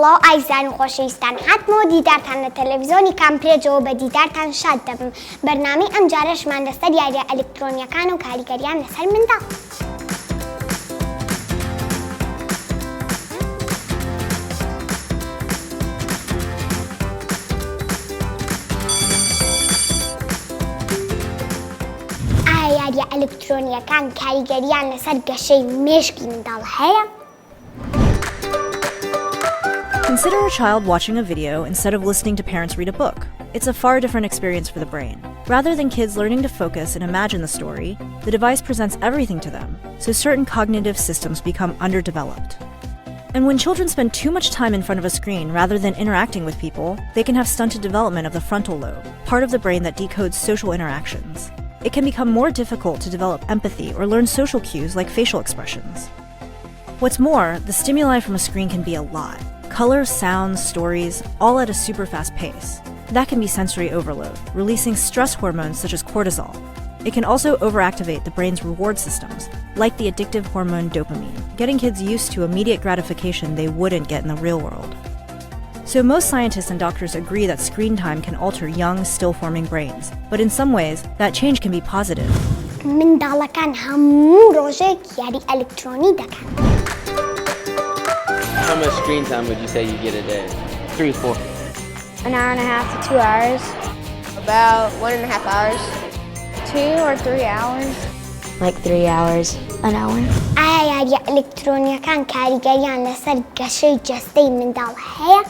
بەڵاو ئایزان و خۆشەویستان هاتمەوە دیدارتان لە تەلەڤیزۆنی کامبرێجەوە بە دیدارتان شاد دەبم. بەرنامەی ئەم جارەشمان لەسەر یاریە ئەلکترۆنیەکان و کاریگەریان لەسەر منداڵ. ئایا یاریە ئەلکترۆنیەکان کاریگەریان لەسەر گەشەی مێشکی منداڵ هەیە؟ Consider a child watching a video instead of listening to parents read a book. It's a far different experience for the brain. Rather than kids learning to focus and imagine the story, the device presents everything to them, so certain cognitive systems become underdeveloped. And when children spend too much time in front of a screen rather than interacting with people, they can have stunted development of the frontal lobe, part of the brain that decodes social interactions. It can become more difficult to develop empathy or learn social cues like facial expressions. What's more, the stimuli from a screen can be a lot. Colors, sounds, stories, all at a super fast pace. That can be sensory overload, releasing stress hormones such as cortisol. It can also overactivate the brain's reward systems, like the addictive hormone dopamine, getting kids used to immediate gratification they wouldn't get in the real world. So most scientists and doctors agree that screen time can alter young, still-forming brains, but in some ways, that change can be positive. منداڵەکان هەموو ڕۆژێک یاری ئەلکترۆنی دەکەن. How much screen time would you say you get a day? 3 to 4. An hour and a half to 2 hours. About 1.5 hours. 2 or 3 hours. Like 3 hours, an hour. ئایا یاریە ئەلکترۆنیەکان کاریگەریان لەسەر گەشەی جەستەی منداڵ هەیە؟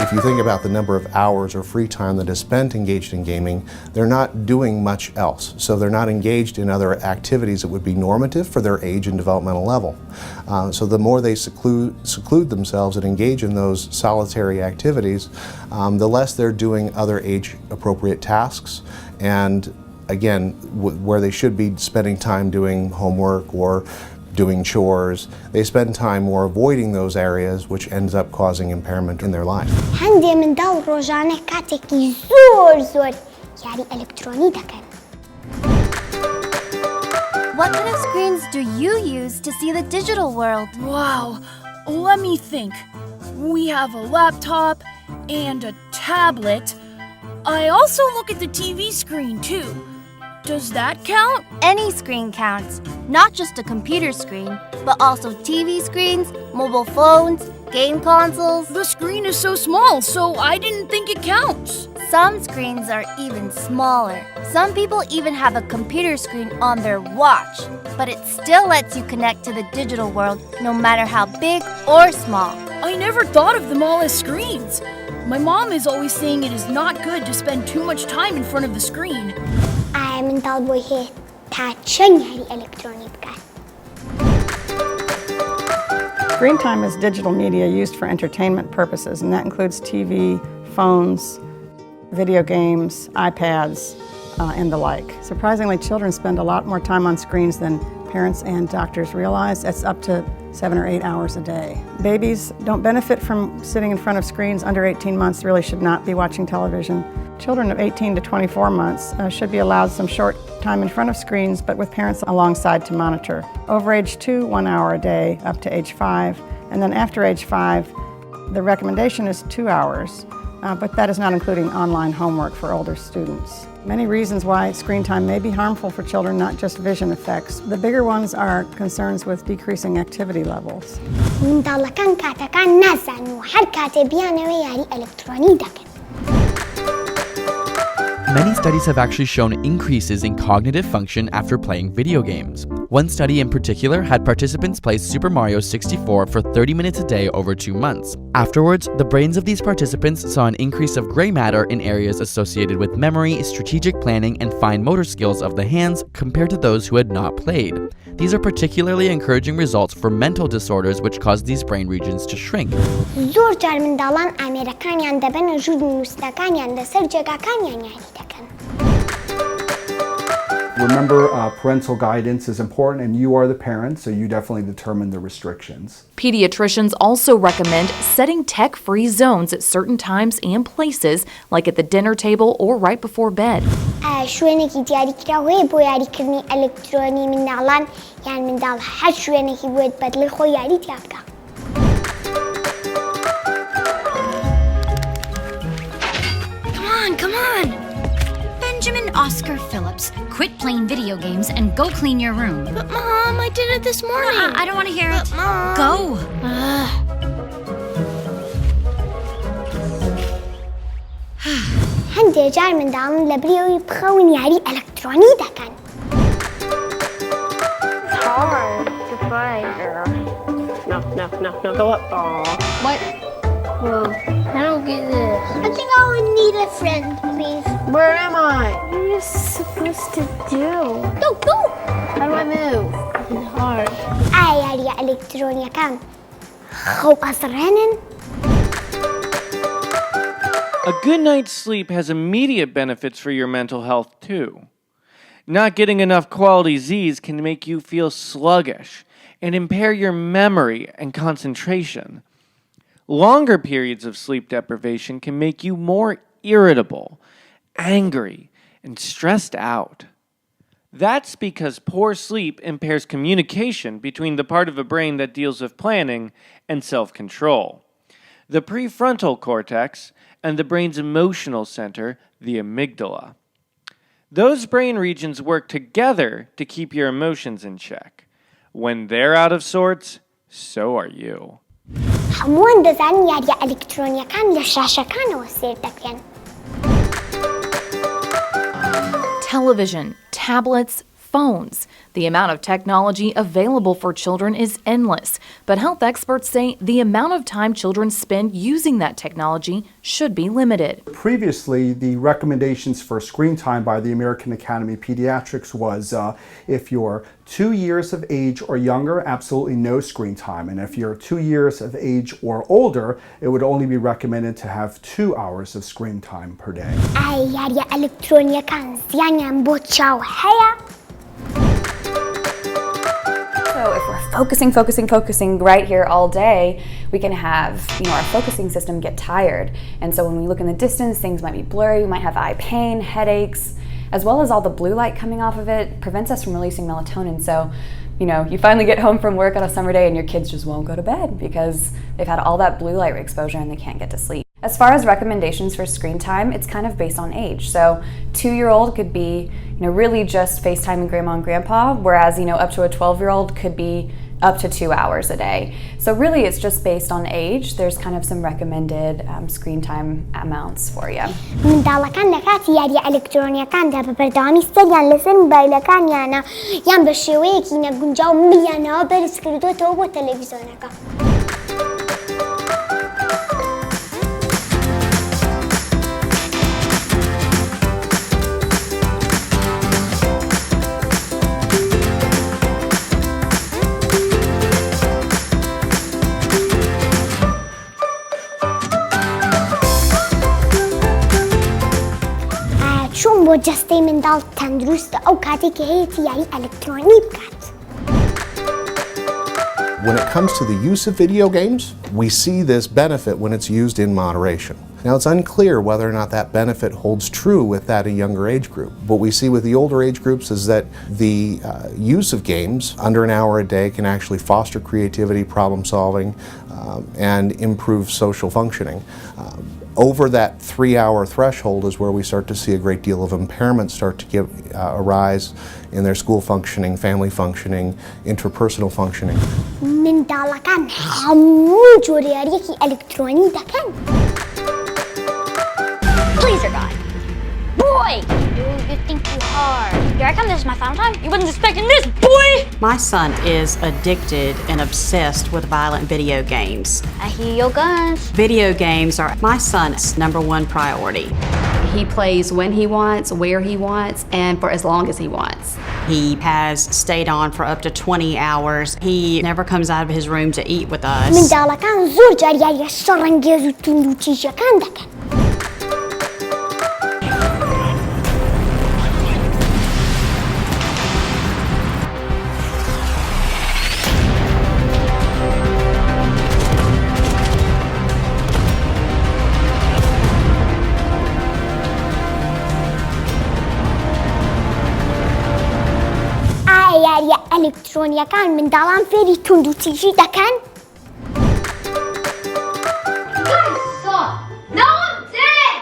If you think about the number of hours or free time that is spent engaged in gaming, they're not doing much else. So they're not engaged in other activities that would be normative for their age and developmental level. So the more they seclude themselves and engage in those solitary activities, the less they're doing other age-appropriate tasks. And again, where they should be spending time doing homework or doing chores, they spend time more avoiding those areas, which ends up causing impairment in their life. هەندێ منداڵ ڕۆژانە کاتێکی زۆر یاری ئەلکترۆنی دەکەن. What kind of screens do you use to see the digital world? Wow, let me think. We have a laptop and a tablet. I also look at the TV screen too. Does that count? Any screen counts, not just a computer screen, but also TV screens, mobile phones, game consoles. The screen is so small, so I didn't think it counts. Some screens are even smaller. Some people even have a computer screen on their watch, but it still lets you connect to the digital world no matter how big or small. I never thought of them all as screens. My mom is always saying it is not good to spend too much time in front of the screen. ئایا منداڵ بۆی هەیە تا چەند یاری ئەلکترۆنی بکات؟ Screen time is digital media used for entertainment purposes, and that includes TV, phones, video games, iPads, and the like. Surprisingly, children spend a lot more time on screens than parents and doctors realize. It's up to 7 or 8 hours a day. Babies don't benefit from sitting in front of screens. Under 18 months really should not be watching television. Children of 18 to 24 months should be allowed some short time in front of screens, but with parents alongside to monitor. Over age 2, 1 hour a day, up to age 5. And then after age 5, the recommendation is 2 hours, but that is not including online homework for older students. Many reasons why screen time may be harmful for children, not just vision effects. The bigger ones are concerns with decreasing activity levels. منداڵەکان کاتەکان نازانن و هەر کاتێ بیانەوە یاری ئەلکترۆنی دەکەن. Many studies have actually shown increases in cognitive function after playing video games. One study in particular had participants play Super Mario 64 for 30 minutes a day over 2 months. Afterwards, the brains of these participants saw an increase of gray matter in areas associated with memory, strategic planning, and fine motor skills of the hands compared to those who had not played. These are particularly encouraging results for mental disorders which cause these brain regions to shrink. زۆر جار منداڵان ئامێرەکانیان دەبەنە ژوور نووسەکانیان لەسەر جێگاکانیان یاری دەکەن. Remember, parental guidance is important, and you are the parent, so you definitely determine the restrictions. Pediatricians also recommend setting tech-free zones at certain times and places, like at the dinner table or right before bed. شوێنێکی دیاریکراو هەیە بۆ یاریکردنی ئەلکترۆنی منداڵان یان منداڵ هەر شوێنێکی بۆیت بەدڵی خۆی یاری تیا بکە. Come on! Benjamin Oscar Phillips, quit playing video games and go clean your room. But Mom, I did it this morning. I don't want to hear it. Mom. Go! هەندێک جار منداڵن لە برێەوەی بخەون یاری ئەلەکترۆنی دەکەن. It's hard to play. No, go up. Aw. What? Whoa, I don't get this. I think I would need a friend, please. Where am I? What are you supposed to do? Go! How do I move? It's hard. یاریە ئەلەکترۆنیەکان خەو ئەزڕێنن. A good night's sleep has immediate benefits for your mental health too. Not getting enough quality Z's can make you feel sluggish and impair your memory and concentration. Longer periods of sleep deprivation can make you more irritable, angry, and stressed out. That's because poor sleep impairs communication between the part of the brain that deals with planning and self-control, the prefrontal cortex, and the brain's emotional center, the amygdala. Those brain regions work together to keep your emotions in check. When they're out of sorts, so are you. هەمووان دەزانن یاریە ئەلەکترۆنیەکان لە شاشەکانەوە سێر دەکرێن. Television, tablets, phones. The amount of technology available for children is endless, but health experts say the amount of time children spend using that technology should be limited. Previously, the recommendations for screen time by the American Academy of Pediatrics was if you're 2 years of age or younger, absolutely no screen time. And if you're 2 years of age or older, it would only be recommended to have 2 hours of screen time per day. یاریە ئەلەکترۆنیەکان زیانیان بۆ چاو هەیە؟ So if we're focusing right here all day, we can have, our focusing system get tired. And so when we look in the distance, things might be blurry, we might have eye pain, headaches, as well as all the blue light coming off of it prevents us from releasing melatonin. So, you finally get home from work on a summer day and your kids just won't go to bed because they've had all that blue light exposure and they can't get to sleep. As far as recommendations for screen time, it's kind of based on age. So 2-year-old could be, really just FaceTiming grandma and grandpa, whereas, up to a 12-year-old could be up to 2 hours a day. So really it's just based on age. There's kind of some recommended screen time amounts for you. منداڵەکان لە کاتی یاریە ئەلەکترۆنیەکاندا بە بەردەوامی سەریان لەسەر مۆبایلەکانیانە یان بە شێوەیەکی نەگونجاو ملیانەوە بەرز کردوتەوە بۆ تەلەڤیزۆنەکە. چۆن بۆ جەستەی منداڵ تەندروستە ئەو کاتێک کە هەیەی یاری ئەلەکترۆنی بکات. When it comes to the use of video games, we see this benefit when it's used in moderation. Now, it's unclear whether or not that benefit holds true with that younger age group. What we see with the older age groups is that the use of games under an hour a day can actually foster creativity, problem solving, and improve social functioning. Over that 3-hour threshold is where we start to see a great deal of impairment start to arise in their school functioning, family functioning, interpersonal functioning. منداڵەکان هەموو جۆرە یاریەکی ئەلەکترۆنی دەکەن. Please, your guy. Boy! You think too hard. Here I come, this is my final time. You wasn't expecting this, boy! My son is addicted and obsessed with violent video games. I hear your guns. Video games are my son's #1 priority. He plays when he wants, where he wants, and for as long as he wants. He has stayed on for up to 20 hours. He never comes out of his room to eat with us. منداڵەکان زۆر جار یاریە شەڕەنگێز و توند و تیژەکان دەکەن. یاریە ئەلەکترۆنیەکان منداڵان فێری توند و تیژی دەکەن؟ No one did it!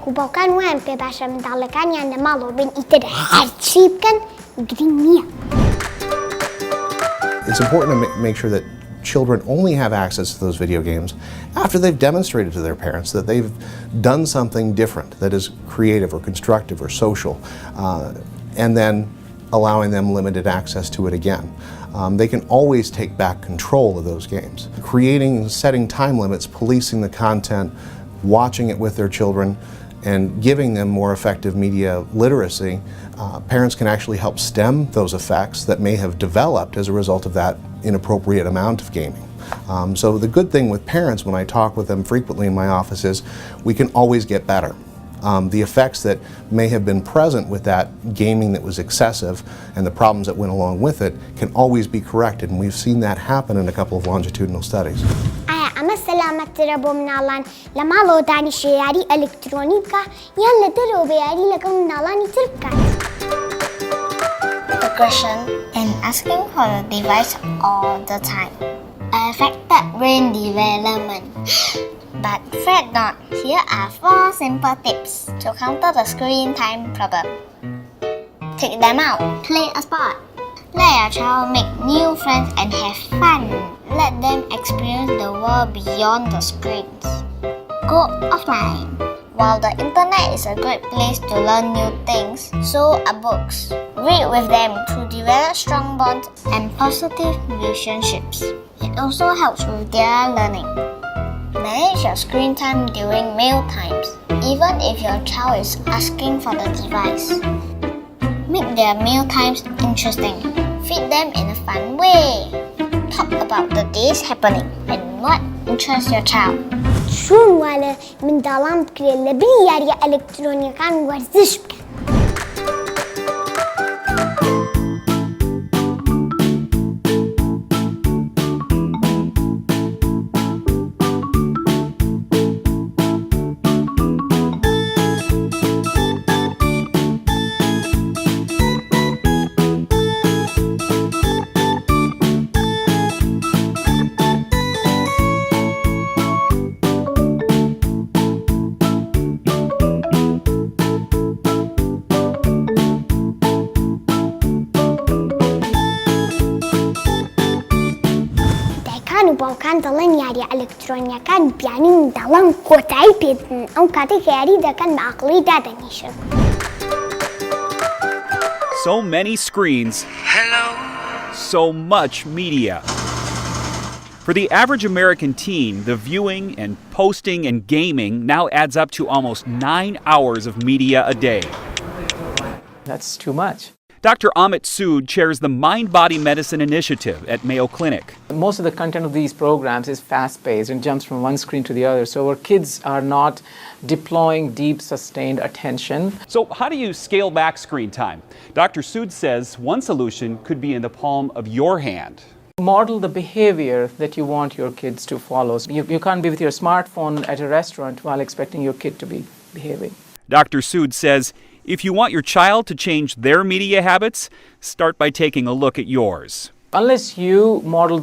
و باوکان وایان پێ باشە منداڵەکانیان لە ماڵەوە بن ئیتر هەرچی بکەن گرنگ نییە. It's important to make sure that children only have access to those video games after they've demonstrated to their parents that they've done something different that is creative or constructive or social, and then allowing them limited access to it again. They can always take back control of those games. Creating, setting time limits, policing the content, watching it with their children, and giving them more effective media literacy, parents can actually help stem those effects that may have developed as a result of that inappropriate amount of gaming. So the good thing with parents, when I talk with them frequently in my office, is we can always get better. The effects that may have been present with that gaming that was excessive and the problems that went along with it can always be corrected, and we've seen that happen in a couple of longitudinal studies. ئەمە سەلامەتترە بۆ مناڵان لە ماڵەوە دانیشە یاری ئەلکترۆنی بکە یان لە دەرەوە بە یاری لەگەڵ مناڵانی تر بکات. Aggression and asking for the device all the time affected brain development. But fret not, here are 4 simple tips to counter the screen time problem. Take them out, play a sport. Let your child make new friends and have fun. Let them experience the world beyond the screens. Go offline. While the internet is a great place to learn new things, so are books. Read with them to develop strong bonds and positive relationships. It also helps with their learning. Manage your screen time during meal times, even if your child is asking for the device. Make their meal times interesting. Feed them in a fun way. Talk about the day's happening and what interests your child. چۆن وا لە منداڵان بکرێت لە بری یاریە ئەلکترۆنیەکان وەرزش بکەن. و باوکان دەڵێن یاریە ئەلکترۆنیەکان بیانی منداڵان کۆتایی پێدن ئەو کاتێک یاری دەکەن بە عەقڵی دادەنیشن. So many screens. Hello. So much media. For the average American teen, the viewing and posting and gaming now adds up to almost 9 hours of media a day. That's too much. Dr. Amit Sood chairs the Mind-Body Medicine Initiative at Mayo Clinic. Most of the content of these programs is fast-paced and jumps from one screen to the other, so our kids are not deploying deep, sustained attention. So how do you scale back screen time? Dr. Sood says one solution could be in the palm of your hand. Model the behavior that you want your kids to follow. You can't be with your smartphone at a restaurant while expecting your kid to be behaving. Dr. Sood says, if you want your child to change their media habits, start by taking a look at yours. Unless you model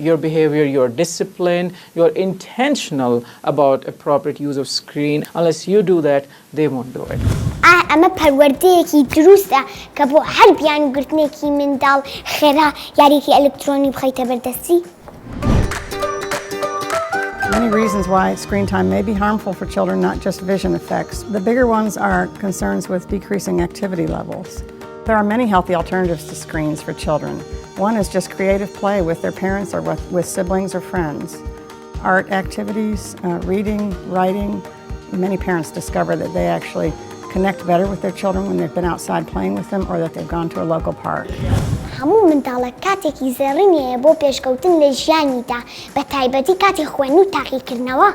your behavior, you're disciplined, you're intentional about appropriate use of screen, unless you do that, they won't do it. ئەمە پەروەردەیەکی دروستە کە بۆ هەر بیانگرتنێکی منداڵ خێرا یاریکی ئەلکترۆنی بخەیتە بەردەستی. Many reasons why screen time may be harmful for children, not just vision effects. The bigger ones are concerns with decreasing activity levels. There are many healthy alternatives to screens for children. One is just creative play with their parents or with siblings or friends. Art activities, reading, writing. Many parents discover that they actually connect better with their children when they've been outside playing with them or that they've gone to a local park. هەموو منداڵێک کاتێکی زێڕینەیە بۆ پێشکەوتن لە ژیانیدا بە تایبەتی کاتی خوێندن و تاقیکردنەوە.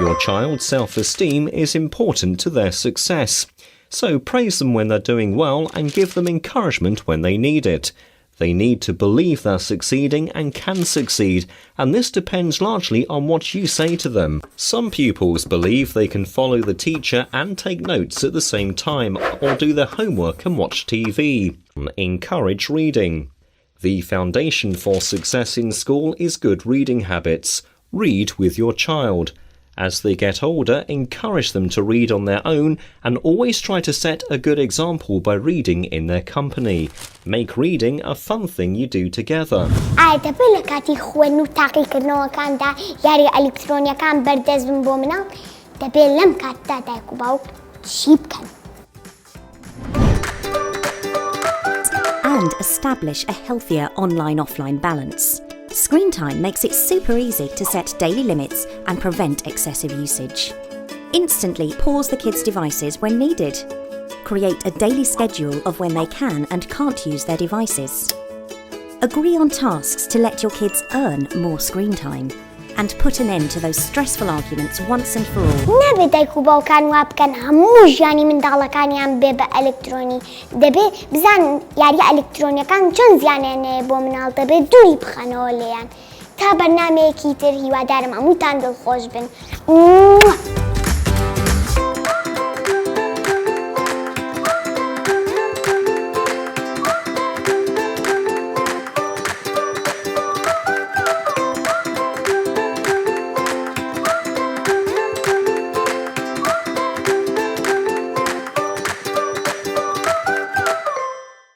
Your child's self-esteem is important to their success. So praise them when they're doing well and give them encouragement when they need it. They need to believe they're succeeding and can succeed, and this depends largely on what you say to them. Some pupils believe they can follow the teacher and take notes at the same time, or do their homework and watch TV. Encourage reading. The foundation for success in school is good reading habits. Read with your child. As they get older, encourage them to read on their own and always try to set a good example by reading in their company. Make reading a fun thing you do together. دەبێت لە کاتی خوێندن و تاقیکردنەوەکاندا یاری ئەلکترۆنیەکان بەردەست بن بۆ مناڵ دەبێت لەم کاتدا دایک و باوک چی بکەن. And establish a healthier online-offline balance. Screen time makes it super easy to set daily limits and prevent excessive usage. Instantly pause the kids' devices when needed. Create a daily schedule of when they can and can't use their devices. Agree on tasks to let your kids earn more screen time. And put an end to those stressful arguments once and for all. نەبێت دایک و باوکان وا بکەن هەموو ژیانی منداڵەکانیان بێ بە ئەلکترۆنی. دەبێت بزان یاریە ئەلکترۆنیەکان چەند زیانیانەیە بۆ مناڵ دەبێت دووری بخەنەوە لێیان. تا بەرنامەیەکی تر هیوادارم هەمووتان دڵخۆش بن.